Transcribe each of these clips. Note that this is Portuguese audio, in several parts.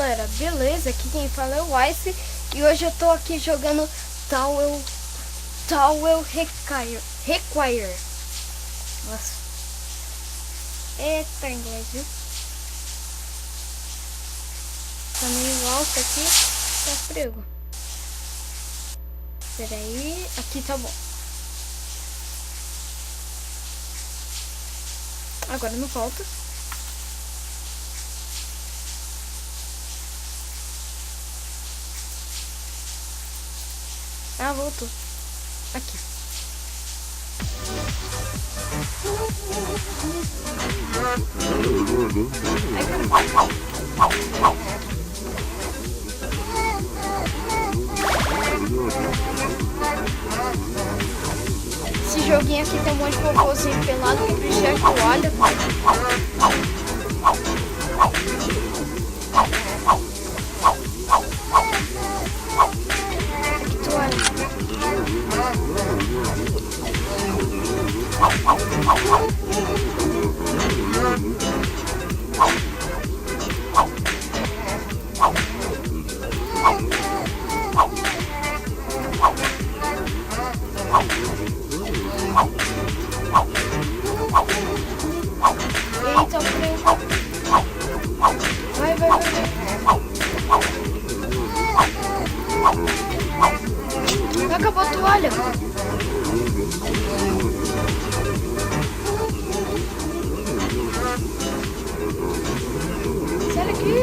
galera, beleza? Aqui quem fala é o Ice e hoje eu tô aqui jogando Tower Require. Nossa. Eita, inglês, viu? Tá meio alto aqui, tá frio. Pera aí, aqui tá bom. Agora não volta. Ah, voltou. Aqui. Ai, esse joguinho aqui tem um monte de cocôzinho pelado que precisa de toalha. Eita, frio. Vai. Acabou a toalha. Sai daqui.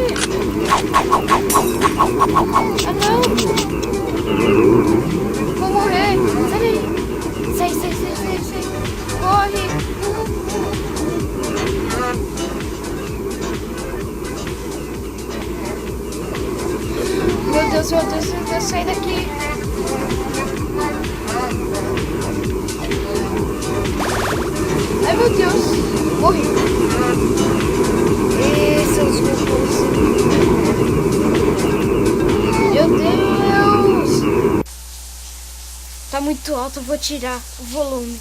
Ah, não. Vou morrer. Sai daí. Sai. Corre. Meu Deus, sai daqui. Ai, meu Deus. Morri. Seus robôs. Meu Deus. Tá muito alto, eu vou tirar o volume.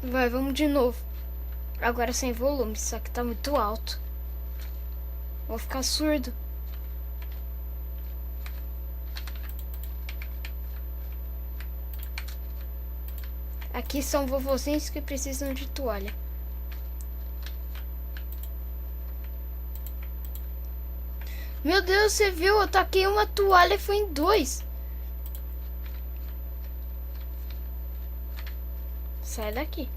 Vai, vamos de novo. Agora sem volume, só que tá muito alto. Vou ficar surdo. Aqui são vovozinhos que precisam de toalha. Meu Deus, você viu? Eu taquei uma toalha e foi em 2. Sai daqui.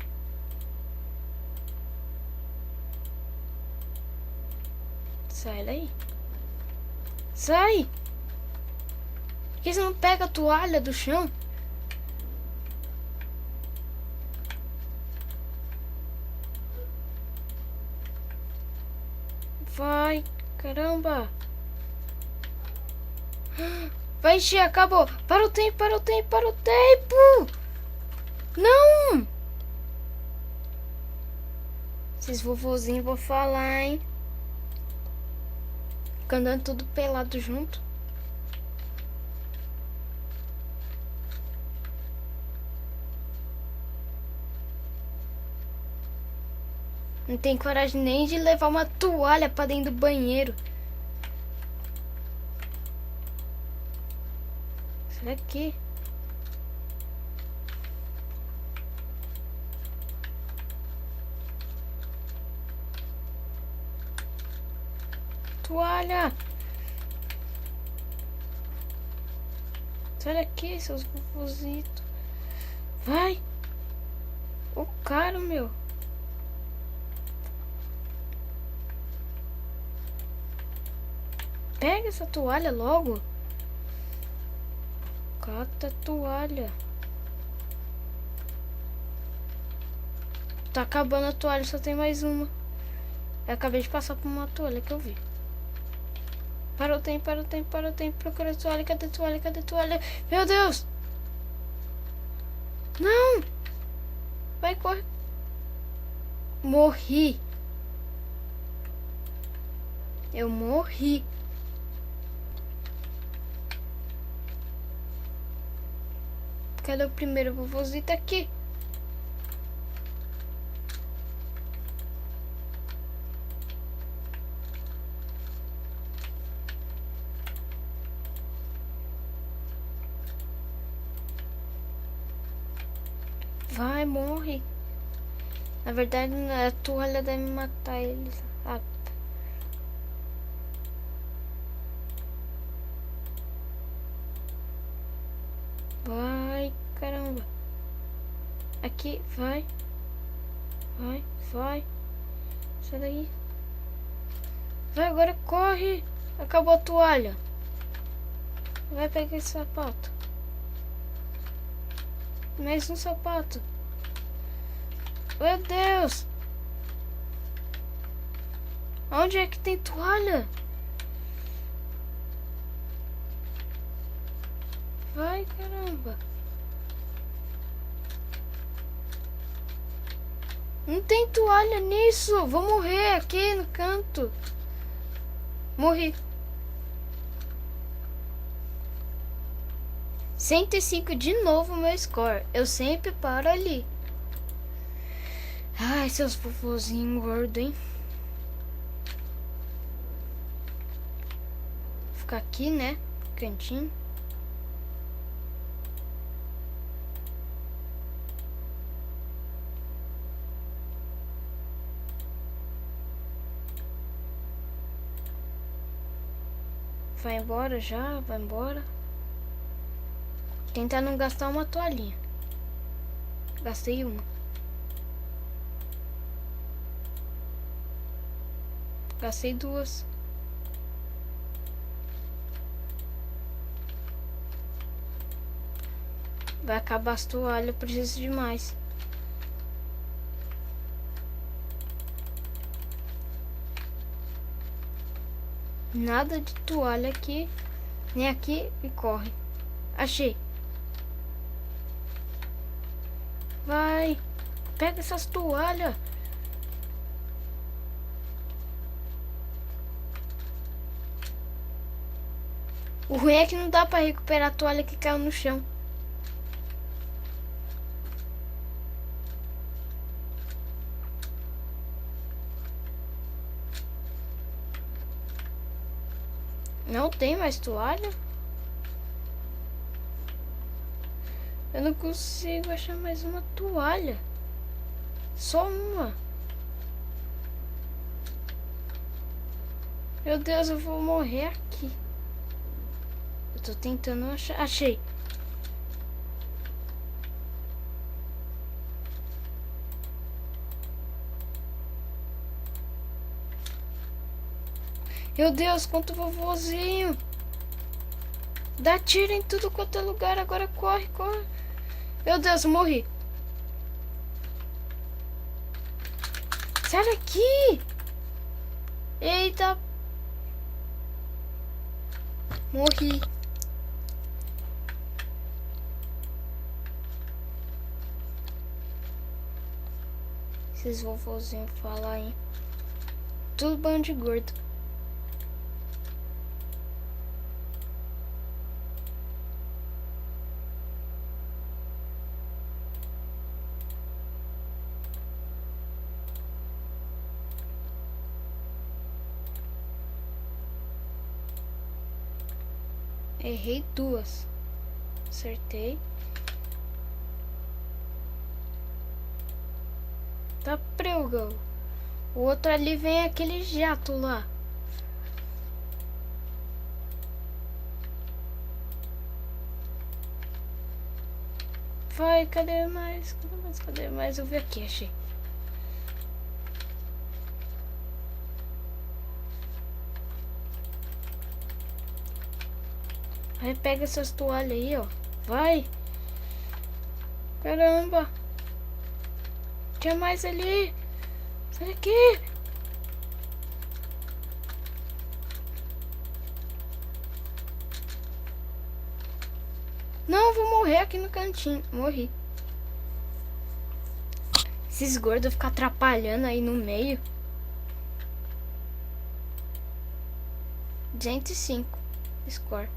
Sai daí. Sai! Por que você não pega a toalha do chão? Vai, caramba! Vai encher, acabou! Para o tempo! Não! Esses vovozinhos vão falar, hein? Fica andando tudo pelado junto. Não tem coragem nem de levar uma toalha pra dentro do banheiro. Será que... Toalha! Sai daqui, seus vovozitos. Vai! O cara, meu. Pega essa toalha logo. Cata a toalha. Tá acabando a toalha, só tem mais uma. Eu acabei de passar por uma toalha que eu vi. Para o tempo. Procura a toalha. Cadê a toalha? Meu Deus! Não! Vai, corre. Morri. Eu morri. Cadê o primeiro vovôzito aqui? Vai, morre. Na verdade, a toalha deve matar eles. Ah, vai, caramba. Aqui, vai. Vai, vai. Sai daí. Vai, agora corre. Acabou a toalha. Vai pegar esse sapato. Mais um sapato. Meu Deus. Onde é que tem toalha? Vai, caramba. Não tem toalha nisso. Vou morrer aqui no canto. Morri. 105 de novo meu score. Eu sempre paro ali. Ai, seus vovozinhos gordos, hein? Vou ficar aqui, né? Cantinho. Vai embora já, vai embora. Tentar não gastar uma toalhinha. Gastei uma. Gastei duas. Vai acabar as toalhas, eu preciso de mais. Nada de toalha aqui, nem aqui, e corre. Achei. Vai, pega essas toalhas. O ruim é que não dá pra recuperar a toalha que caiu no chão. Não tem mais toalha? Eu não consigo achar mais uma toalha. Só uma. Meu Deus, eu vou morrer aqui. Eu tô tentando achar. Achei. Meu Deus, quanto vovozinho. Dá tiro em tudo quanto é lugar. Agora corre, corre. Meu Deus, eu morri. Sai daqui. Eita. Morri. Esses vovozinhos falar, hein? Tudo bando de gordo. Errei duas. Acertei. Tá prego. O outro ali vem aquele jato lá. Vai, cadê mais? Cadê mais? Cadê mais? Eu vi aqui, achei. Aí pega essas toalhas aí, ó. Vai. Caramba. Tinha mais ali. Sai daqui. Não, eu vou morrer aqui no cantinho. Morri. Esses gordos ficam atrapalhando aí no meio. 205 score.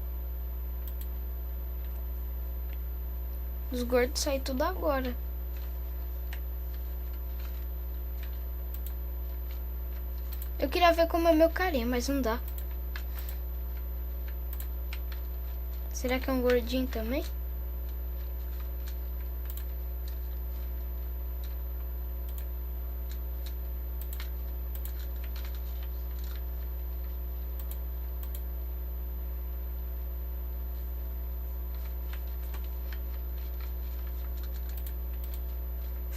Os gordos saem tudo agora. Eu queria ver como é meu carinha, mas não dá. Será que é um gordinho também?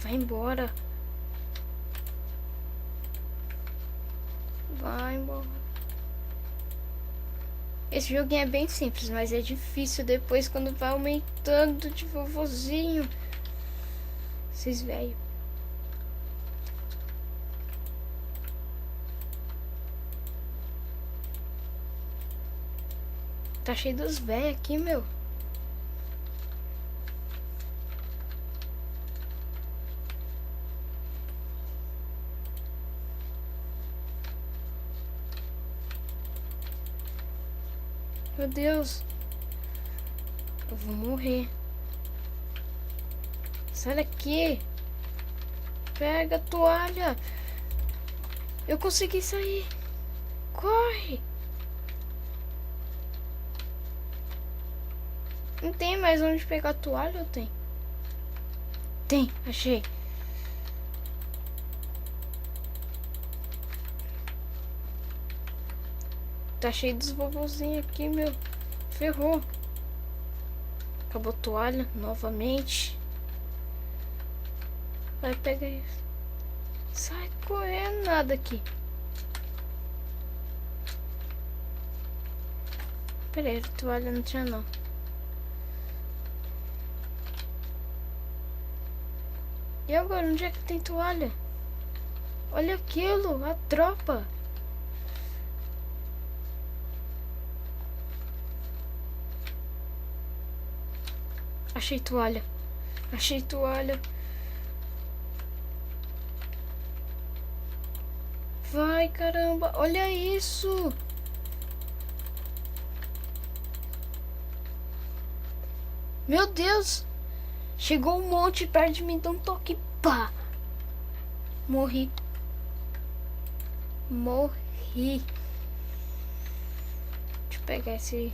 Vai embora. Vai embora. Esse joguinho é bem simples, mas é difícil depois quando vai aumentando de vovozinho. Vocês velho. Tá cheio dos velhos aqui, meu. Meu Deus. Eu vou morrer. Sai daqui. Pega a toalha. Eu consegui sair. Corre. Não tem mais onde pegar a toalha ou tem? Tem, achei. Tá cheio dos vovozinhos aqui, meu. Ferrou. Acabou a toalha novamente. Vai pegar isso. Sai correndo, nada aqui. Pera aí, a toalha não tinha não. E agora, onde é que tem toalha? Olha aquilo, a tropa. Achei toalha. Achei toalha. Vai, caramba. Olha isso. Meu Deus. Chegou um monte perto de mim. Dá um toque. Pá. Morri. Morri. Deixa eu pegar esse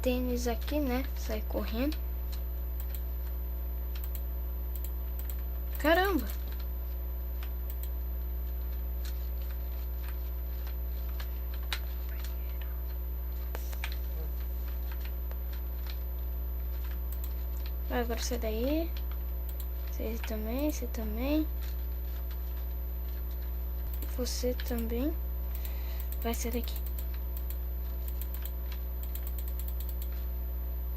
tênis aqui, né? Sai correndo. Caramba. Agora você daí. Você também, você também. Você também. Vai ser daqui.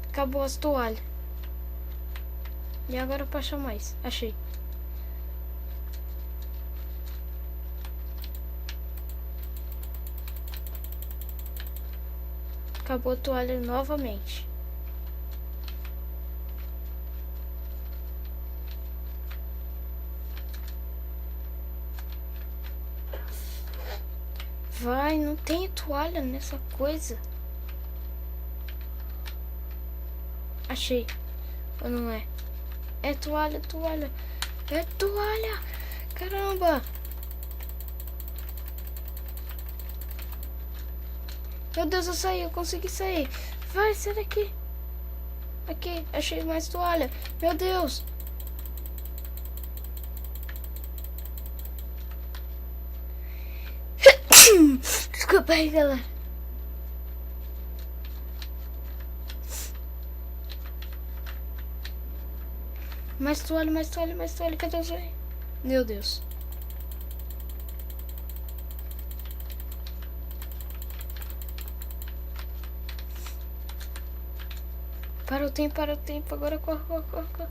Acabou as toalhas. E agora pra achar mais. Achei. Acabou a toalha novamente. Vai, não tem toalha nessa coisa. Achei. Ou não é? É toalha, toalha. É toalha. Caramba. Meu Deus, eu saí, eu consegui sair. Vai, sai daqui. Aqui, achei mais toalha. Meu Deus. Desculpa aí, galera. Mais toalha, mais toalha, mais toalha. Cadê o zóio? Meu Deus. Para o tempo, para o tempo. Agora corre, corre, corre, corre.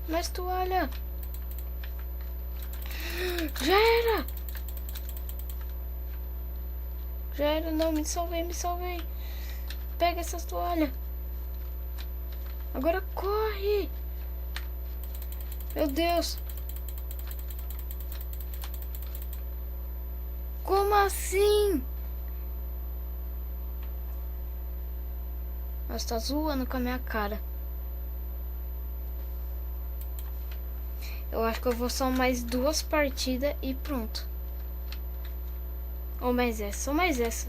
Mais toalha. Já era. Já era, não, me salvei, me salvei. Pega essas toalhas. Agora corre. Meu Deus. Como assim? Nossa, tá zoando com a minha cara. Eu acho que eu vou só mais 2 partidas e pronto. Ou mais essa, ou mais essa.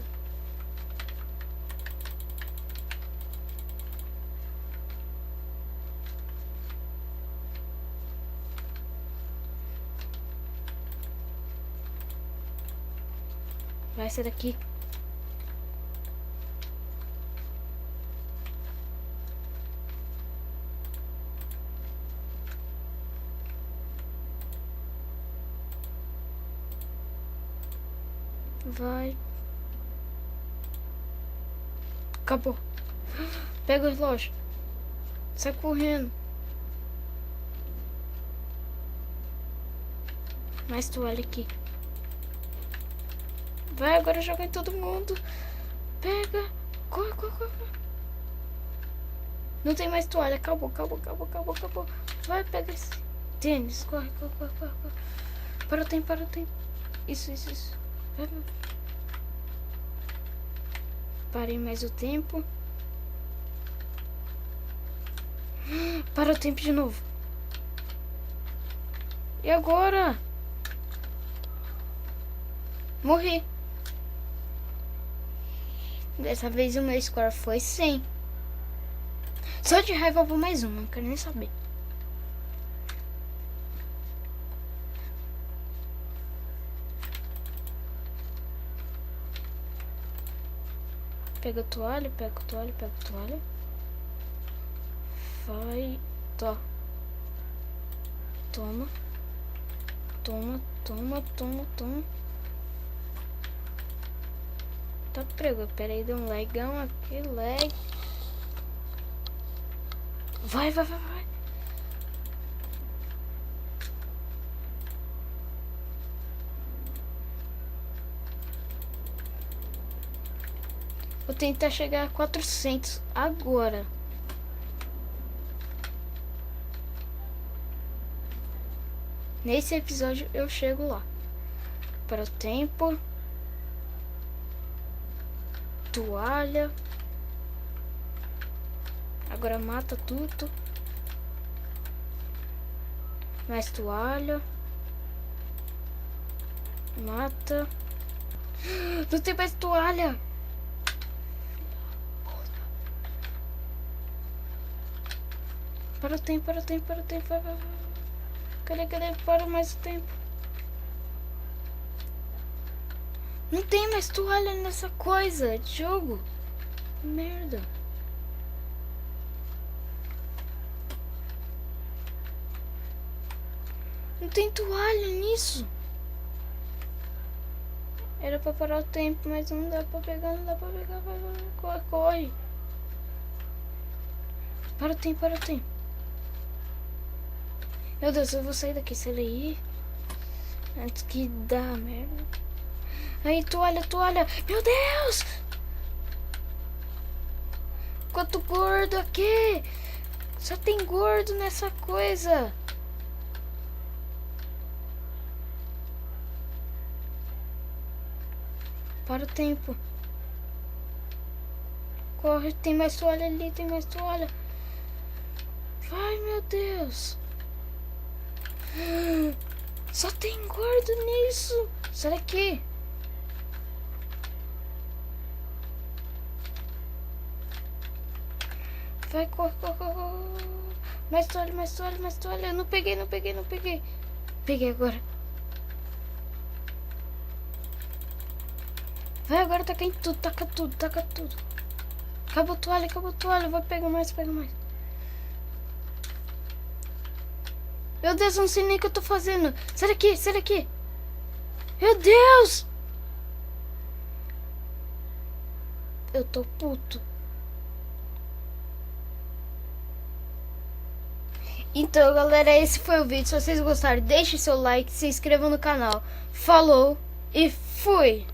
Vai ser daqui. Vai. Acabou. Pega o relógio. Sai correndo. Mais toalha aqui. Vai, agora joga em todo mundo. Pega. Corre, corre, corre. Não tem mais toalha. Acabou. Vai, pega esse tênis. Corre. Para o tempo. Isso. Vai. Parei mais o tempo. Para o tempo de novo. E agora? Morri. Dessa vez o meu score foi 100. Só de raiva eu vou mais uma, não quero nem saber. Pega a toalha. Vai. Toma. Tá prego. Pera aí, deu um lagão aqui. Lag. Vai. Vou tentar chegar a 400 agora. Nesse episódio eu chego lá. Para o tempo. Toalha. Agora mata tudo. Mais toalha. Mata. Não tem mais toalha. Para o tempo. Cadê? Para mais o tempo. Não tem mais toalha nessa coisa de jogo. Merda. Não tem toalha nisso. Era pra parar o tempo, mas não dá pra pegar. Corre. Para o tempo. Meu Deus, eu vou sair daqui, sai daí. Antes que dá merda. Aí, toalha. Meu Deus! Quanto gordo aqui! Só tem gordo nessa coisa. Para o tempo. Corre, tem mais toalha ali, Vai, meu Deus. Só tem gordo nisso. Sai daqui. Vai, corre. Mais toalha. Eu não peguei. Peguei agora. Vai, agora taca em tudo, taca tudo. Acabou a toalha. Vai, pega mais. Meu Deus, eu não sei nem o que eu tô fazendo. Sai daqui. Meu Deus! Eu tô puto. Então, galera, esse foi o vídeo. Se vocês gostaram, deixe seu like, se inscrevam no canal. Falou e fui!